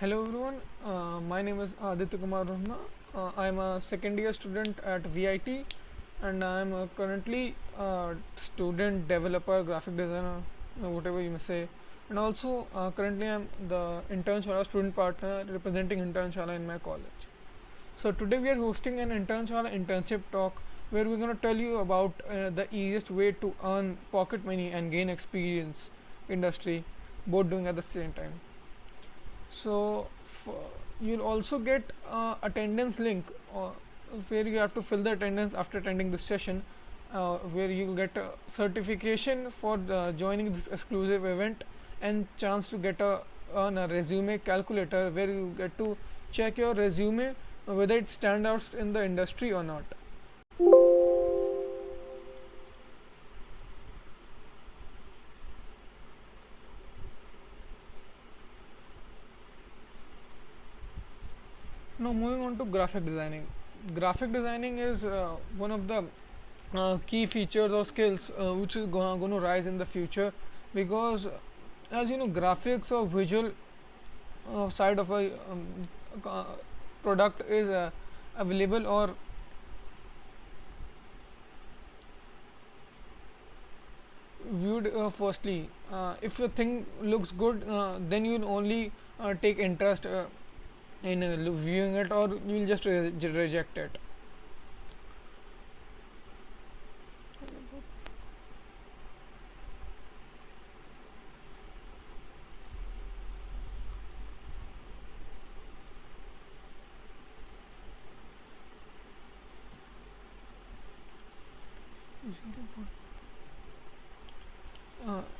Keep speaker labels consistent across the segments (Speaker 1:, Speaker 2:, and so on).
Speaker 1: Hello everyone, my name is Aditya Kumar Rahma. I am a second year student at VIT and I am currently a student developer, graphic designer, whatever you may say. And also currently I am the Intern Shala student partner representing Intern Shala in my college. So today we are hosting an Intern Shala internship talk where we're going to tell you about the easiest way to earn pocket money and gain experience industry, both doing at the same time. So you'll also get attendance link where you have to fill the attendance after attending this session, where you'll get a certification for joining this exclusive event and chance to get a resume calculator where you get to check your resume whether it stands out in the industry or not. Now moving on to graphic designing. Graphic designing is one of the key features or skills which is going to rise in the future because as you know graphics or visual side of a uh, product is available or viewed firstly. If your thing looks good, then you'll only take interest in viewing it, or you'll just reject it.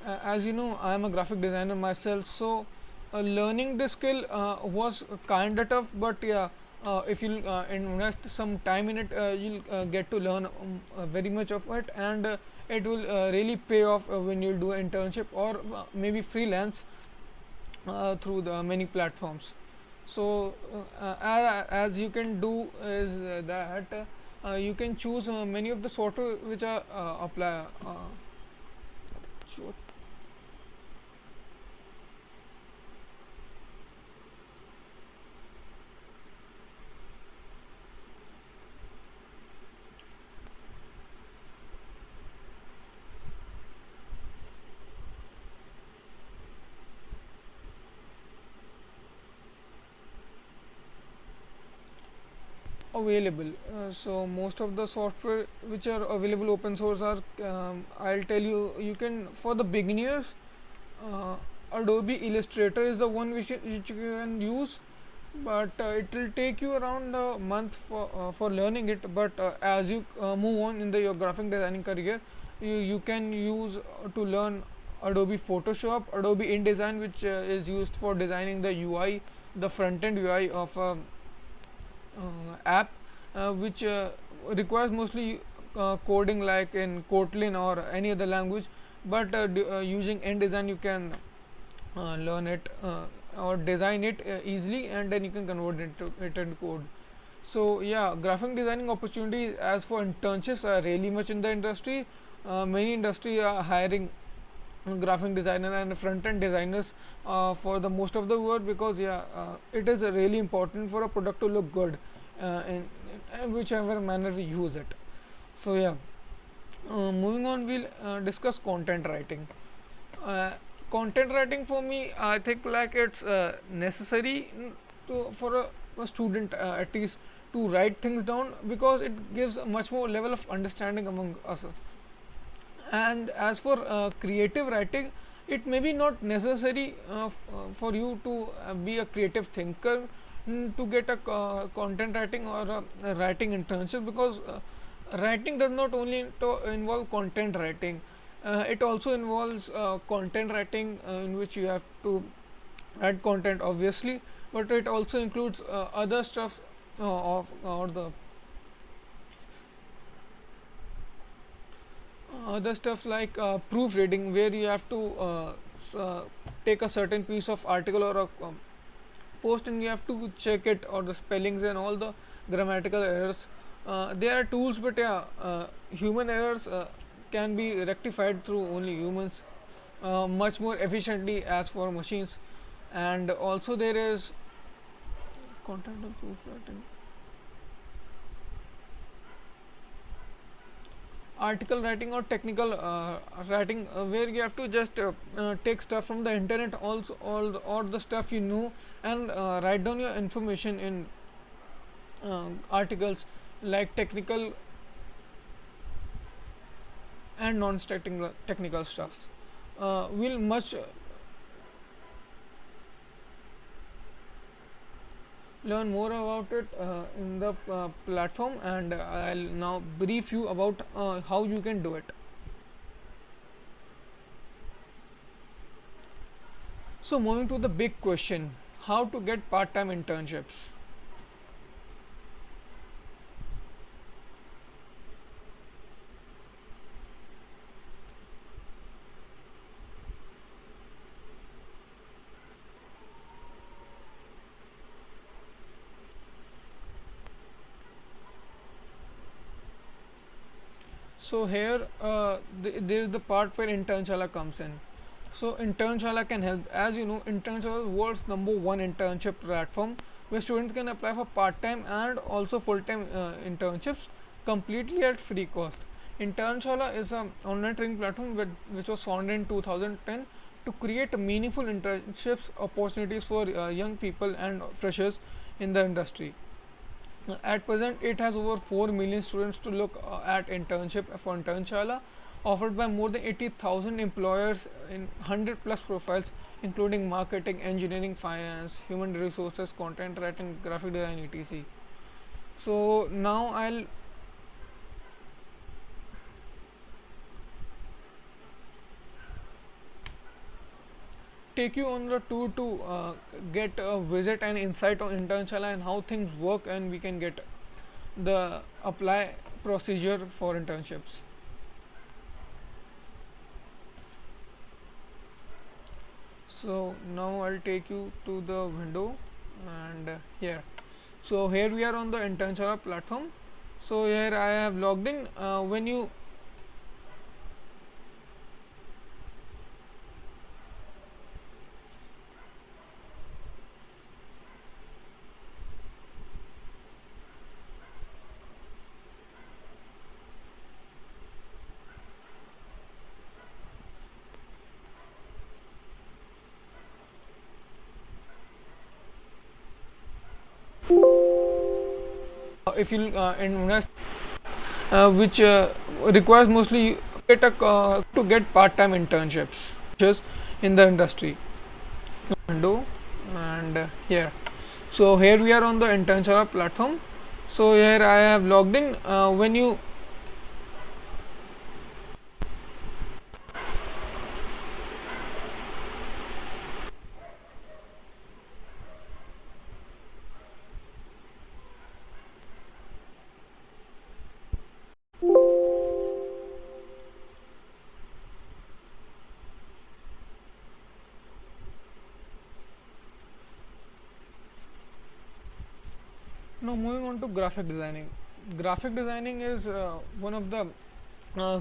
Speaker 1: As you know, I am a graphic designer myself, so learning this skill was kind of tough. But yeah, if you invest some time in it, you'll get to learn very much of it, and it will really pay off when you do an internship or maybe freelance through the many platforms. So as you can do is that you can choose many of the software which are apply. Sure. Available. So most of the software which are available open source are I'll tell you, you can for the beginners uh, Adobe Illustrator is the one which you can use, but it will take you around a month for learning it. But as you move on in your graphic designing career, you can use to learn Adobe Photoshop, Adobe InDesign, which is used for designing the UI, the front end UI of a app, which requires mostly coding like in Kotlin or any other language, but using InDesign you can learn it or design it easily, and then you can convert it into code. So yeah, graphic designing opportunities as for internships are really much in the industry. Many industry are hiring graphic designer and front end designers for the most of the world, because yeah, it is really important for a product to look good in whichever manner we use it. So yeah, moving on, we'll discuss content writing. uh, Content writing for me, I think like it's necessary for a student at least to write things down, because it gives a much more level of understanding among us. And as for creative writing, it may be not necessary for you to be a creative thinker to get a content writing or a writing internship, because writing does not only involve content writing, it also involves content writing in which you have to write content obviously, but it also includes other stuff of or the other stuff like proofreading, where you have to take a certain piece of article or a post, and you have to check it or the spellings and all the grammatical errors. There are tools, but yeah, human errors can be rectified through only humans much more efficiently as for machines. And also there is content or proofwriting. Article writing or technical writing, where you have to just take stuff from the internet, also all the stuff you know, and write down your information in articles, like technical and non-technical stuff. We'll much learn more about it in the platform, and I'll now brief you about how you can do it. So moving to the big question, how to get part-time internships. So here there is the part where Internshala comes in. So Internshala can help. As you know, Internshala is world's #1 internship platform where students can apply for part-time and also full-time internships completely at free cost. Internshala is an online training platform which was founded in 2010 to create meaningful internships opportunities for young people and freshers in the industry. At present, it has over 4 million students to look at internship for Internshala, offered by more than 80,000 employers in 100 plus profiles, including marketing, engineering, finance, human resources, content writing, graphic design, etc. So now I'll take you on the tour to get a visit and insight on Internshala and how things work, and we can get the apply procedure for internships. So now I'll take you to the window, and here, so here we are on the Internshala platform. So here I have logged in. When you if you invest, which requires mostly get a to get part-time internships just in the industry window, and here, so here we are on the Internshala platform. So here I have logged in. When you now moving on to graphic designing. Graphic designing is one of the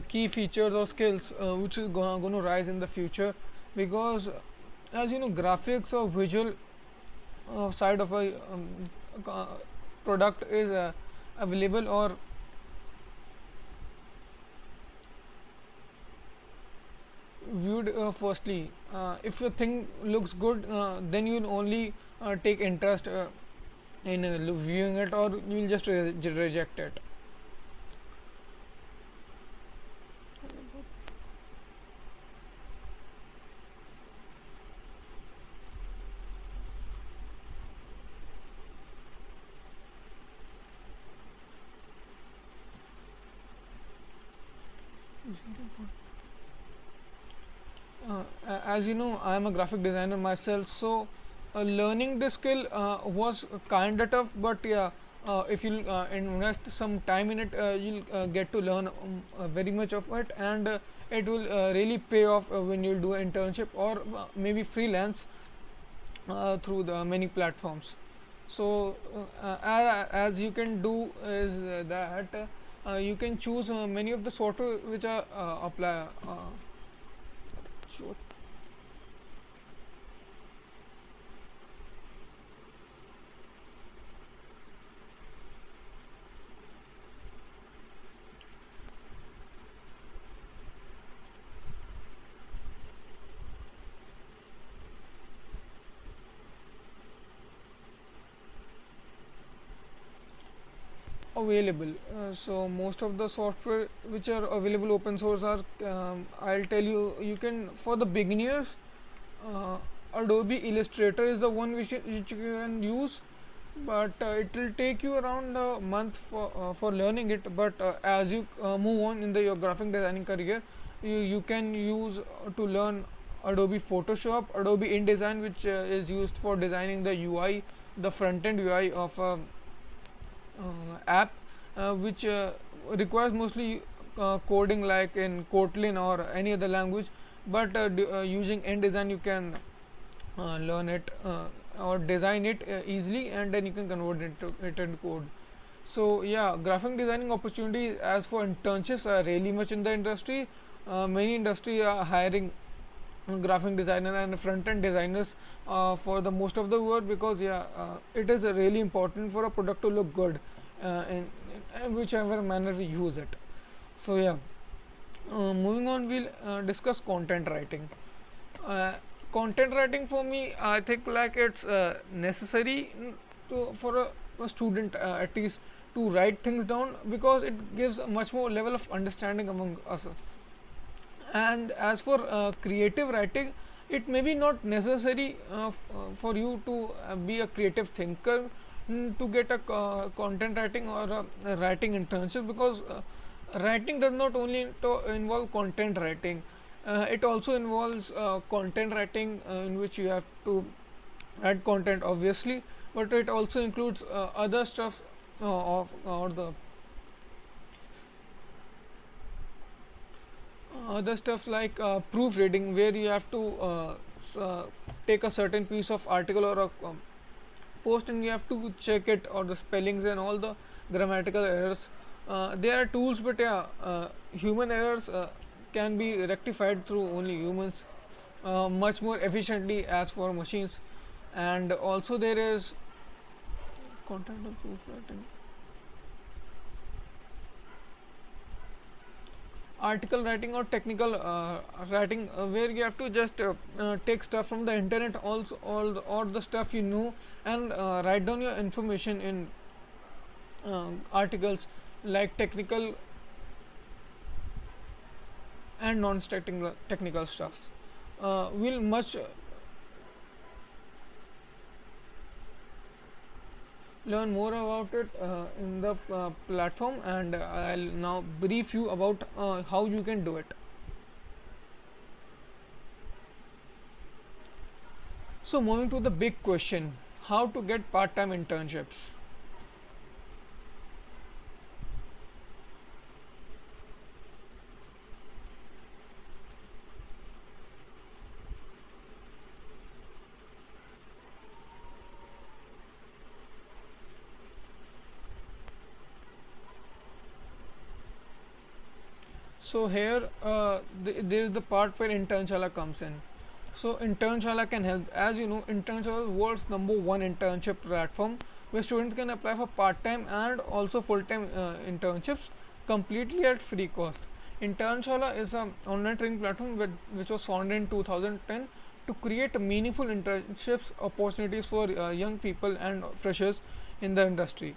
Speaker 1: key features or skills which is going to rise in the future, because as you know, graphics or visual side of a uh, product is available or viewed firstly. If the thing looks good, then you'll only take interest in viewing it, or you'll just reject it. As you know, I am a graphic designer myself, so learning this skill was kind of tough, but yeah, if you invest some time in it, you'll get to learn very much of it, and it will really pay off when you do an internship or maybe freelance through the many platforms. So as you can do is that you can choose many of the software which are apply available. So most of the software which are available open source are, I'll tell you, you can, for the beginners, uh, Adobe Illustrator is the one which you can use, but it will take you around a month for learning it. But as you move on in your graphic designing career, you can use to learn Adobe Photoshop, Adobe InDesign, which is used for designing the UI, the front end UI of a app, which requires mostly coding like in Kotlin or any other language. But using InDesign you can learn it or design it easily, and then you can convert it into code. So yeah, graphic designing opportunities as for internships are really much in the industry. Many industry are hiring graphic designer and front end designers for the most of the work, because yeah, it is really important for a product to look good in whichever manner we use it. So yeah, moving on, we'll discuss content writing. uh, Content writing for me, I think like it's necessary for a student, at least, to write things down, because it gives a much more level of understanding among us. And as for creative writing, it may be not necessary for you to be a creative thinker to get a content writing or a writing internship, because writing does not only involve content writing, it also involves content writing, in which you have to write content obviously, but it also includes other stuff of or the other stuff like proofreading, where you have to take a certain piece of article or a post, and you have to check it, or the spellings and all the grammatical errors. There are tools, but yeah, human errors can be rectified through only humans much more efficiently as for machines. And also there is content of proofreading, article writing or technical writing, where you have to just take stuff from the internet, also all the stuff you know, and write down your information in articles, like technical and non-technical technical stuff. We'll much learn more about it in the platform, and I'll now brief you about how you can do it. So moving to the big question, how to get part-time internships. So here there is the part where Internshala comes in. So Internshala can help. As you know, Internshala is world's #1 internship platform, where students can apply for part-time and also full-time internships completely at free cost. Internshala is an online training platform which was founded in 2010 to create meaningful internships opportunities for young people and freshers in the industry.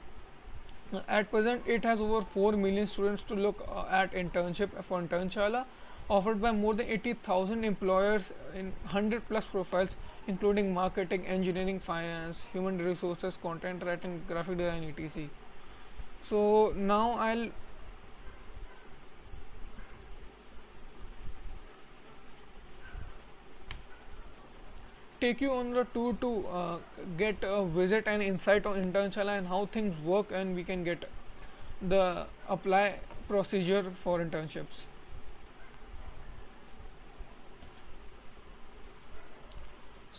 Speaker 1: At present, it has over 4 million students to look at internship for Internshala, offered by more than 80,000 employers in 100 plus profiles, including marketing, engineering, finance, human resources, content writing, graphic design, etc. So now I'll take you on the tour to get a visit and insight on Internshala and how things work, and we can get the apply procedure for internships.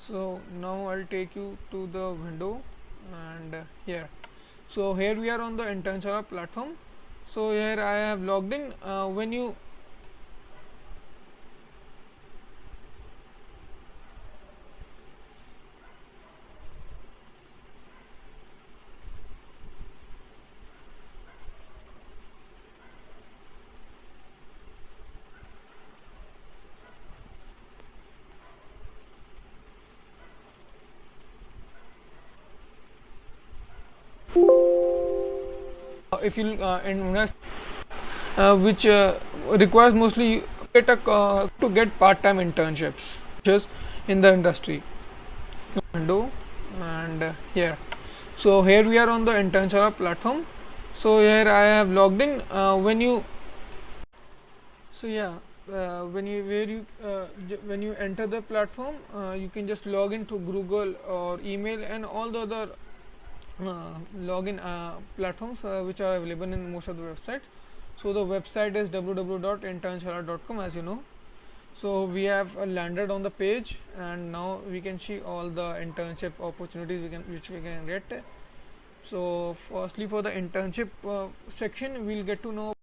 Speaker 1: So now I'll take you to the window, and here. So here we are on the Internshala platform. So here I have logged in. When you if you invest, which requires mostly to get part-time internships just in the industry window. And here, so here we are on the Internshala platform. So here I have logged in. When you so yeah when you where you when you enter the platform, you can just log into Google or email and all the other login platforms which are available in most of the websites. So the website is www.internshala.com, as you know. So we have landed on the page, and now we can see all the internship opportunities which we can get. So firstly, for the internship section, we'll get to know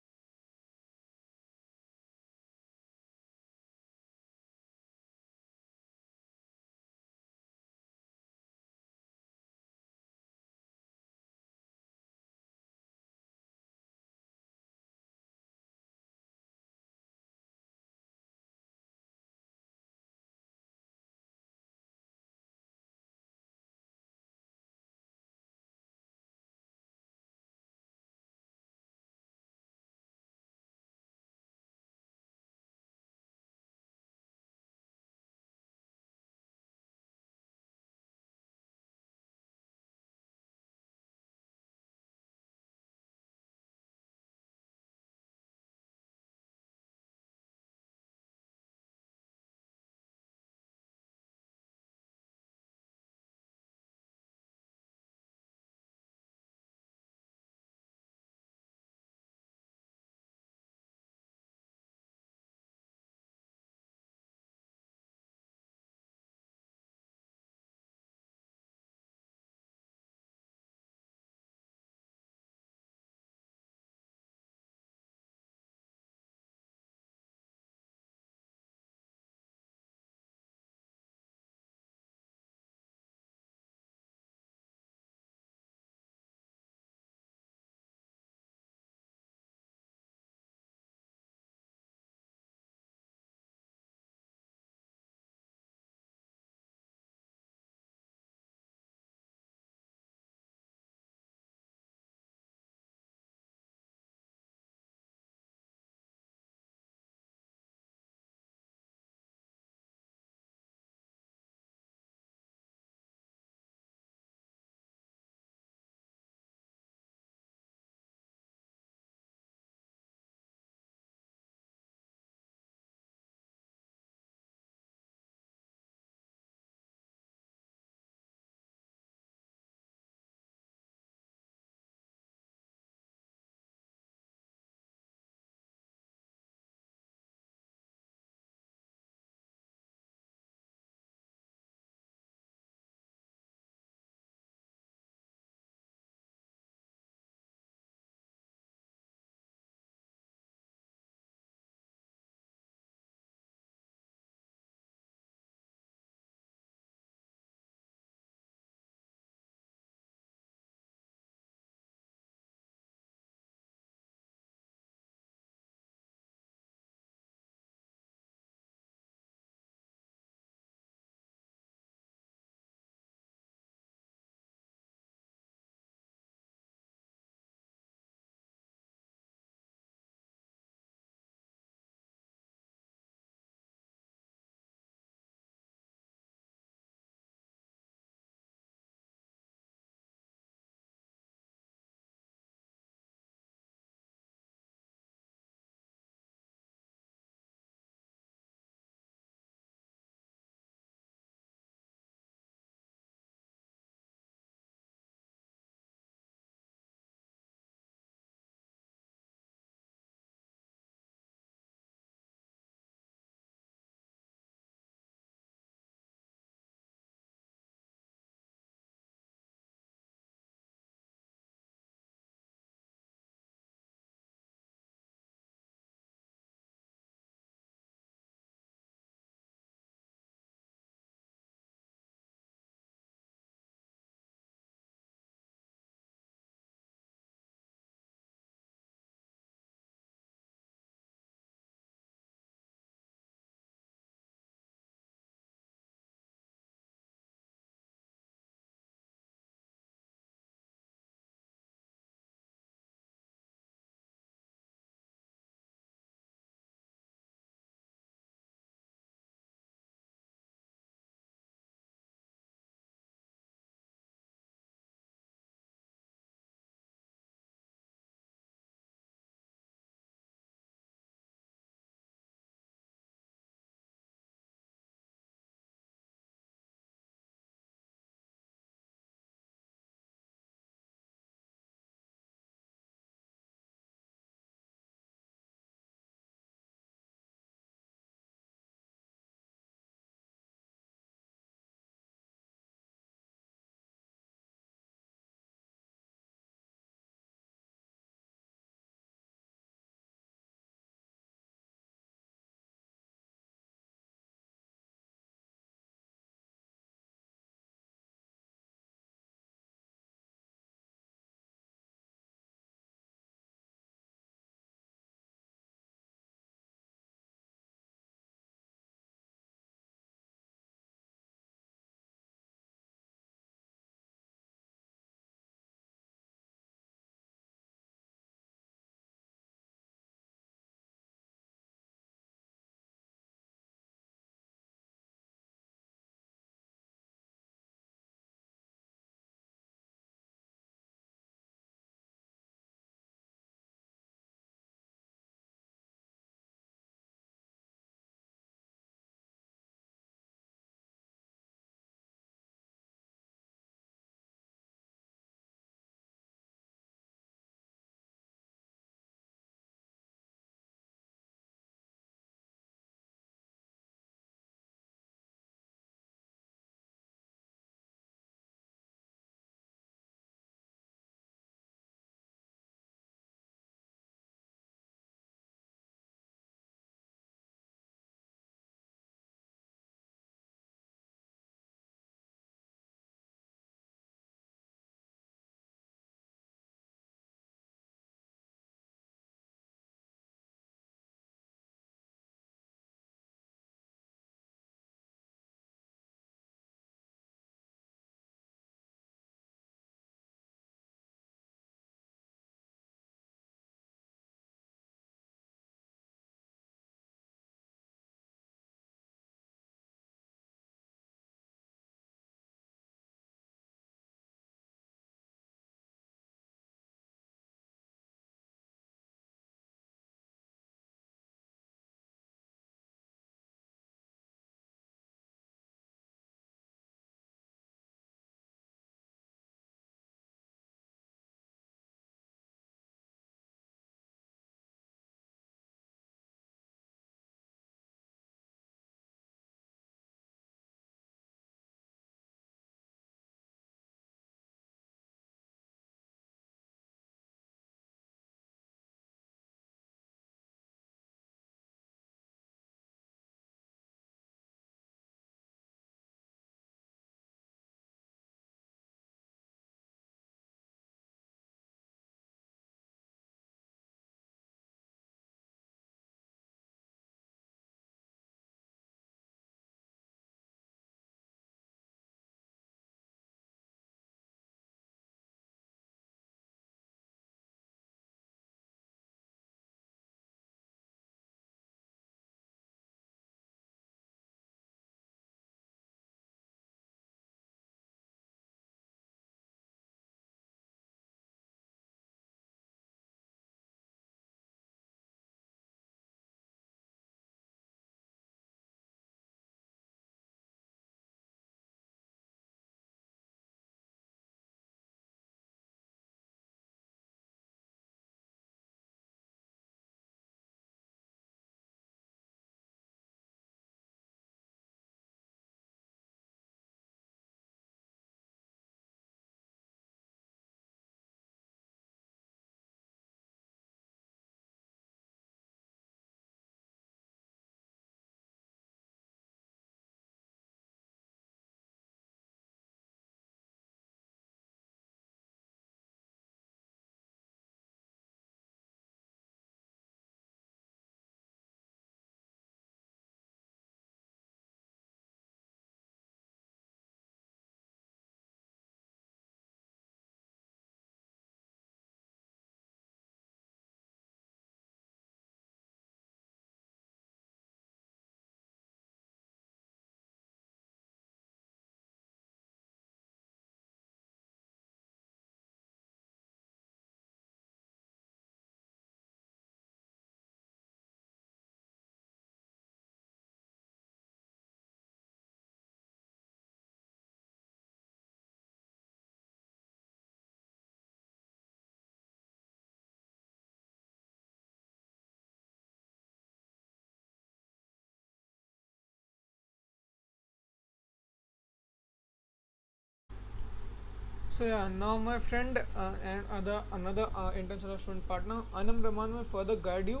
Speaker 1: So yeah, now my friend and another international student partner Anam Rahman will further guide you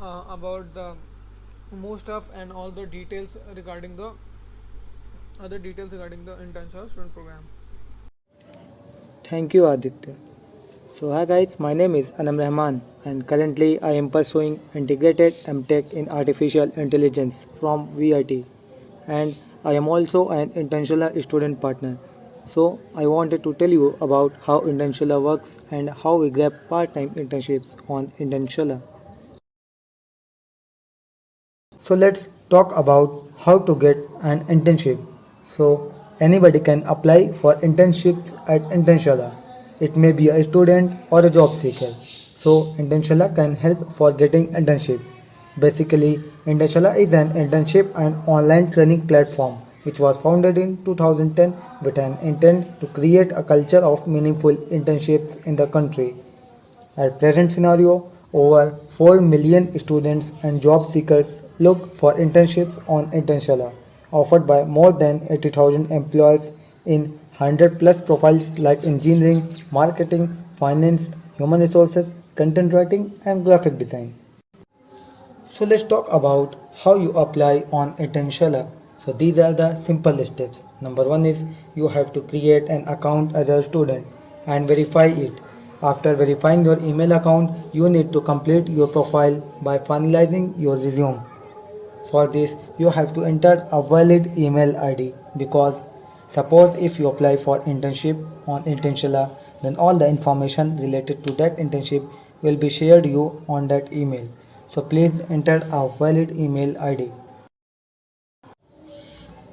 Speaker 1: about the most of and all the details regarding the other details regarding the international student program.
Speaker 2: Thank you, Aditya. So, hi guys, my name is Anam Rahman, and currently I am pursuing integrated MTech in artificial intelligence from VIT, and I am also an Intensula student partner. So, I wanted to tell you about how Intensula works and how we grab part-time internships on Intensula. So let's talk about how to get an internship. So anybody can apply for internships at Intenshala. It may be a student or a job seeker. So Intenshala can help for getting internship. Basically, Intenshala is an internship and online training platform which was founded in 2010 with an intent to create a culture of meaningful internships in the country. At present scenario, over 4 million students and job seekers look for internships on Intenshala, offered by more than 80,000 employers in 100 plus profiles like engineering, marketing, finance, human resources, content writing, and graphic design. So let's talk about how you apply on Intenshala. So these are the simple steps. Number one is you have to create an account as a student and verify it. After verifying your email account, you need to complete your profile by finalizing your resume. For this, you have to enter a valid email ID because suppose if you apply for internship on Intenshala, then all the information related to that internship will be shared you on that email. So please enter a valid email ID.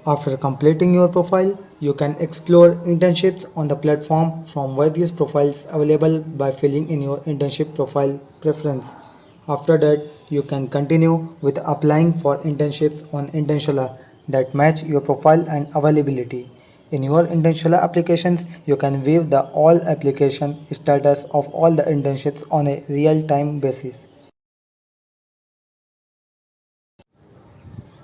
Speaker 2: After completing your profile, you can explore internships on the platform from various profiles available by filling in your internship profile preference. After that, you can continue with applying for internships on Intenshala that match your profile and availability. In your Intenshala applications, you can view the all application status of all the internships on a real-time basis.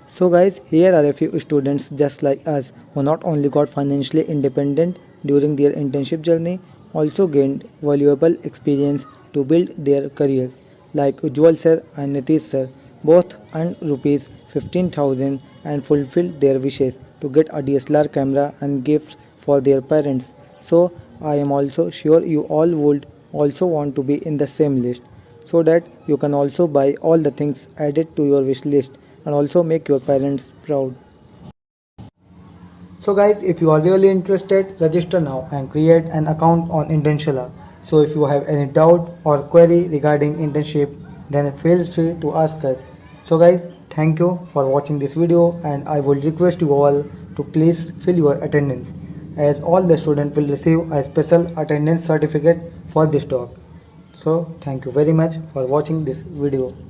Speaker 2: So guys, here are a few students just like us who not only got financially independent during their internship journey, also gained valuable experience to build their careers. Like Ujjwal sir and Nitish sir, both earned rupees 15,000 and fulfilled their wishes to get a DSLR camera and gifts for their parents. So I am also sure you all would also want to be in the same list so that you can also buy all the things added to your wish list and also make your parents proud. So guys, if you are really interested, register now and create an account on Intenshala. So if you have any doubt or query regarding internship, then feel free to ask us. So guys, thank you for watching this video and I will request you all to please fill your attendance as all the students will receive a special attendance certificate for this talk. So thank you very much for watching this video.